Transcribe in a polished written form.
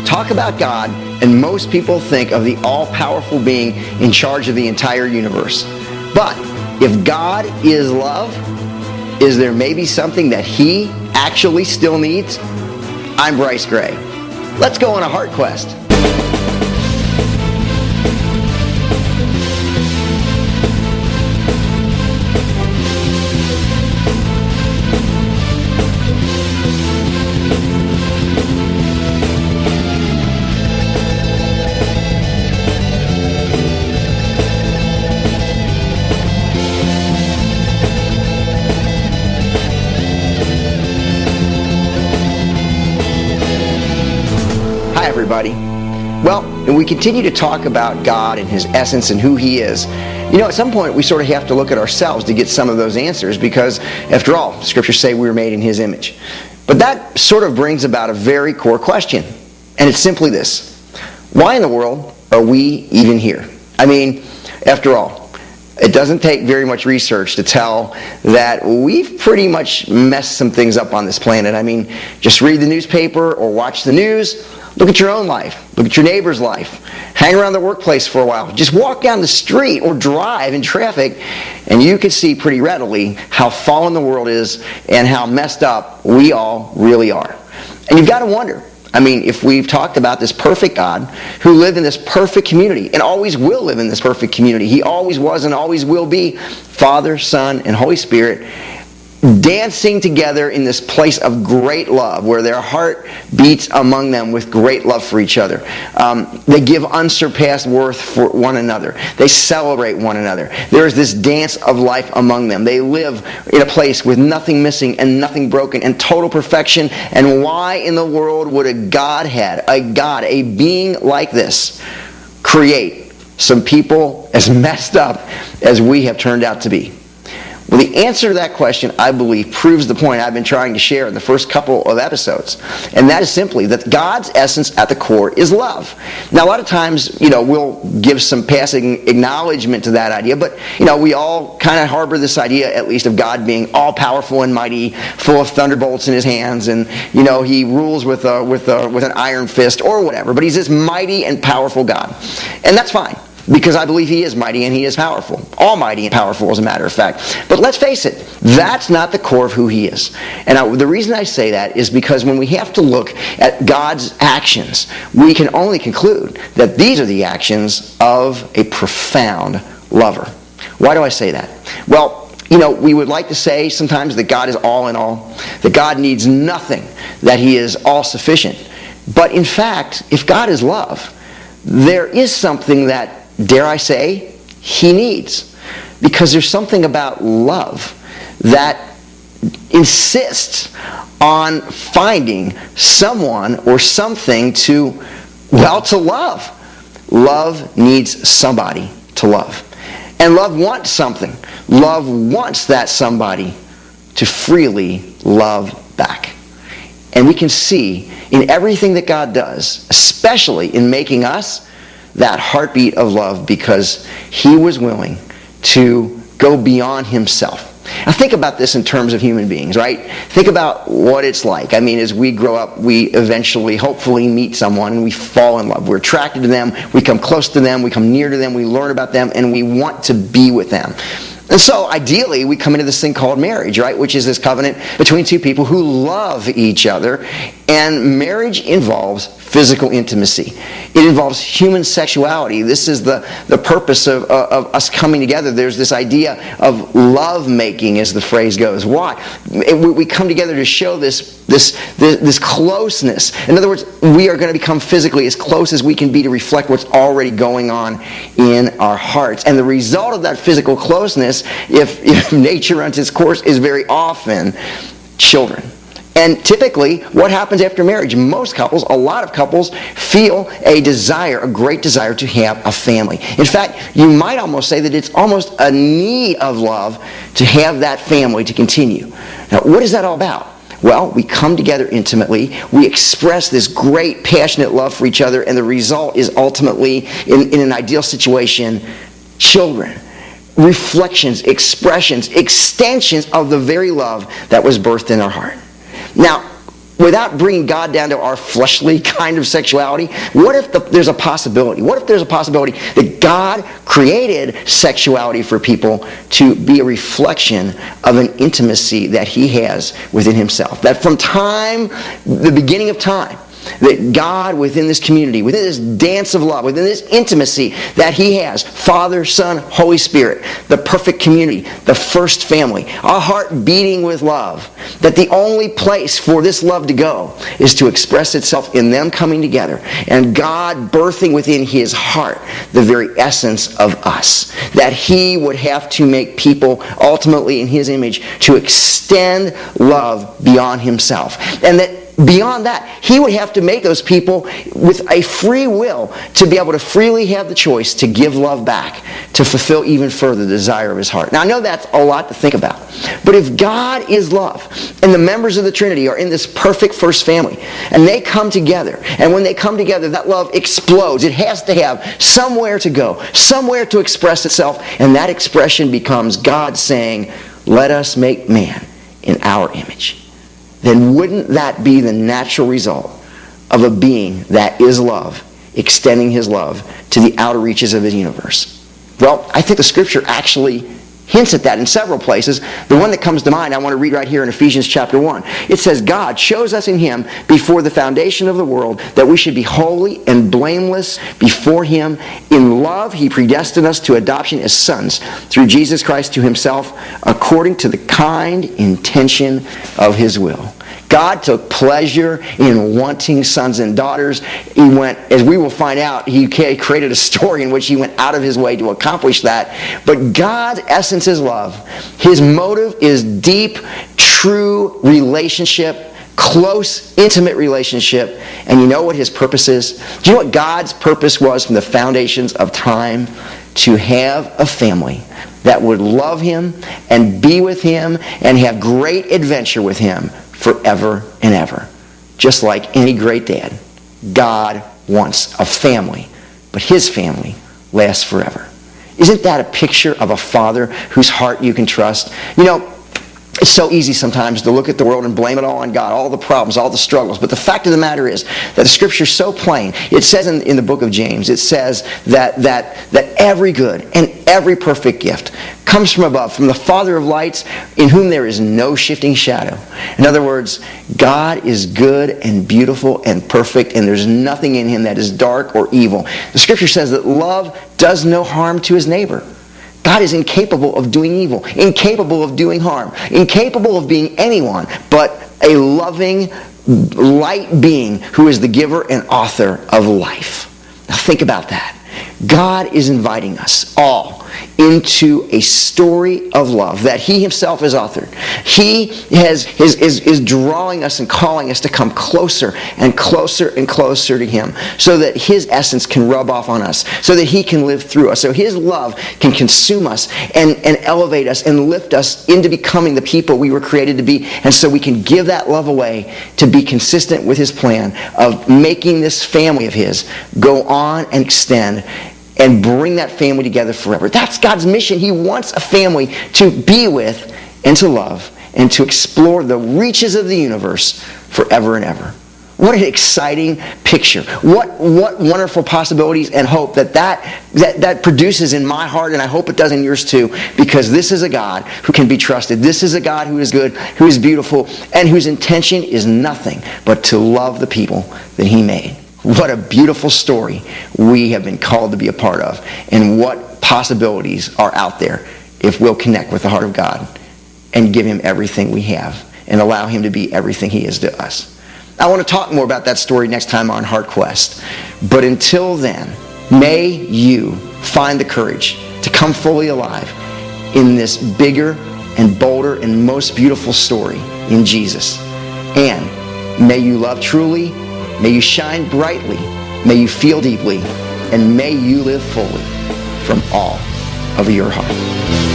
talk about God, and most people think of the all-powerful being in charge of the entire universe. But if God is love, is there maybe something that He actually still needs? I'm Bryce Gray. Let's go on a heart quest. Hi everybody. Well, we continue to talk about God and His essence and who He is. You know, at some point we sort of have to look at ourselves to get some of those answers because, after all, Scriptures say we were made in His image. But that sort of brings about a very core question, and it's simply this. Why in the world are we even here? I mean, after all, it doesn't take very much research to tell that we've pretty much messed some things up on this planet. I mean, just read the newspaper or watch the news. Look at your own life. Look at your neighbor's life. Hang around the workplace for a while. Just walk down the street or drive in traffic, and you can see pretty readily how fallen the world is and how messed up we all really are. And you've got to wonder, I mean, if we've talked about this perfect God who lived in this perfect community and always will live in this perfect community. He always was and always will be Father, Son, and Holy Spirit, dancing together in this place of great love where their heart beats among them with great love for each other. They give unsurpassed worth for one another. They celebrate one another. There is this dance of life among them. They live in a place with nothing missing and nothing broken and total perfection. And why in the world would a Godhead, a being like this, create some people as messed up as we have turned out to be? Well, the answer to that question, I believe, proves the point I've been trying to share in the first couple of episodes. And that is simply that God's essence at the core is love. Now, a lot of times, we'll give some passing acknowledgement to that idea, but, we all kind of harbor this idea, at least, of God being all-powerful and mighty, full of thunderbolts in His hands, and, He rules with an iron fist or whatever. But He's this mighty and powerful God. And that's fine, because I believe He is mighty and He is powerful. Almighty and powerful, as a matter of fact. But let's face it, that's not the core of who He is. And the reason I say that is because when we have to look at God's actions, we can only conclude that these are the actions of a profound lover. Why do I say that? Well, we would like to say sometimes that God is all in all, that God needs nothing, that He is all-sufficient. But in fact, if God is love, there is something that, dare I say, He needs. Because there's something about love that insists on finding someone or something to love. Love needs somebody to love. And love wants something. Love wants that somebody to freely love back. And we can see in everything that God does, especially in making us, that heartbeat of love, because He was willing to go beyond Himself. Now think about this in terms of human beings, right? Think about what it's like. I mean, as we grow up, we eventually, hopefully, meet someone and we fall in love. We're attracted to them, we come close to them, we come near to them, we learn about them, and we want to be with them. And so, ideally, we come into this thing called marriage, right? Which is this covenant between two people who love each other. And marriage involves physical intimacy. It involves human sexuality. This is the purpose of us coming together. There's this idea of love making, as the phrase goes. Why? We come together to show this closeness. In other words, we are going to become physically as close as we can be to reflect what's already going on in our hearts. And the result of that physical closeness, if nature runs its course, is very often children. And typically, what happens after marriage? Most couples, a lot of couples, feel a great desire to have a family. In fact, you might almost say that it's almost a need of love to have that family to continue. Now, what is that all about? Well, we come together intimately, we express this great passionate love for each other, and the result is ultimately, in an ideal situation, children. Reflections, expressions, extensions of the very love that was birthed in our heart. Now, without bringing God down to our fleshly kind of sexuality, what if there's a possibility? What if there's a possibility that God created sexuality for people to be a reflection of an intimacy that he has within himself? That from time, the beginning of time, that God within this community, within this dance of love, within this intimacy that he has, Father, Son, Holy Spirit, the perfect community, the first family, our heart beating with love, that the only place for this love to go is to express itself in them coming together and God birthing within his heart the very essence of us. That he would have to make people ultimately in his image to extend love beyond himself. And that beyond that, he would have to make those people with a free will to be able to freely have the choice to give love back, to fulfill even further the desire of his heart. Now, I know that's a lot to think about. But if God is love, and the members of the Trinity are in this perfect first family, and they come together, and when they come together, that love explodes. It has to have somewhere to go, somewhere to express itself, and that expression becomes God saying, "Let us make man in our image." Then wouldn't that be the natural result of a being that is love, extending his love to the outer reaches of his universe? Well, I think the Scripture actually hints at that in several places. The one that comes to mind I want to read right here in Ephesians chapter 1. It says, "God chose us in him before the foundation of the world that we should be holy and blameless before him. In love he predestined us to adoption as sons through Jesus Christ to himself according to the kind intention of his will." God took pleasure in wanting sons and daughters. He went, as we will find out, he created a story in which he went out of his way to accomplish that. But God's essence is love. His motive is deep, true relationship, close, intimate relationship. And you know what his purpose is? Do you know what God's purpose was from the foundations of time? To have a family that would love him and be with him and have great adventure with him forever and ever. Just like any great dad, God wants a family, but his family lasts forever. Isn't that a picture of a father whose heart you can trust? You know, it's so easy sometimes to look at the world and blame it all on God, all the problems, all the struggles. But the fact of the matter is that the Scripture is so plain. It says in the book of James, it says that every good and every perfect gift comes from above, from the Father of lights, in whom there is no shifting shadow. In other words, God is good and beautiful and perfect, and there's nothing in him that is dark or evil. The Scripture says that love does no harm to his neighbor. God is incapable of doing evil, incapable of doing harm, incapable of being anyone but a loving, light being who is the giver and author of life. Now think about that. God is inviting us all into a story of love that he himself has authored. He is drawing us and calling us to come closer and closer and closer to him so that his essence can rub off on us, so that he can live through us, so his love can consume us and elevate us and lift us into becoming the people we were created to be, and so we can give that love away to be consistent with his plan of making this family of his go on and extend and bring that family together forever. That's God's mission. He wants a family to be with and to love and to explore the reaches of the universe forever and ever. What an exciting picture. What wonderful possibilities and hope that produces in my heart, and I hope it does in yours too, because this is a God who can be trusted. This is a God who is good, who is beautiful, and whose intention is nothing but to love the people that he made. What a beautiful story we have been called to be a part of, and what possibilities are out there if we'll connect with the heart of God and give him everything we have and allow him to be everything he is to us. I want to talk more about that story next time on Heart Quest. But until then, may you find the courage to come fully alive in this bigger and bolder and most beautiful story in Jesus. And may you love truly, may you shine brightly, may you feel deeply, and may you live fully from all of your heart.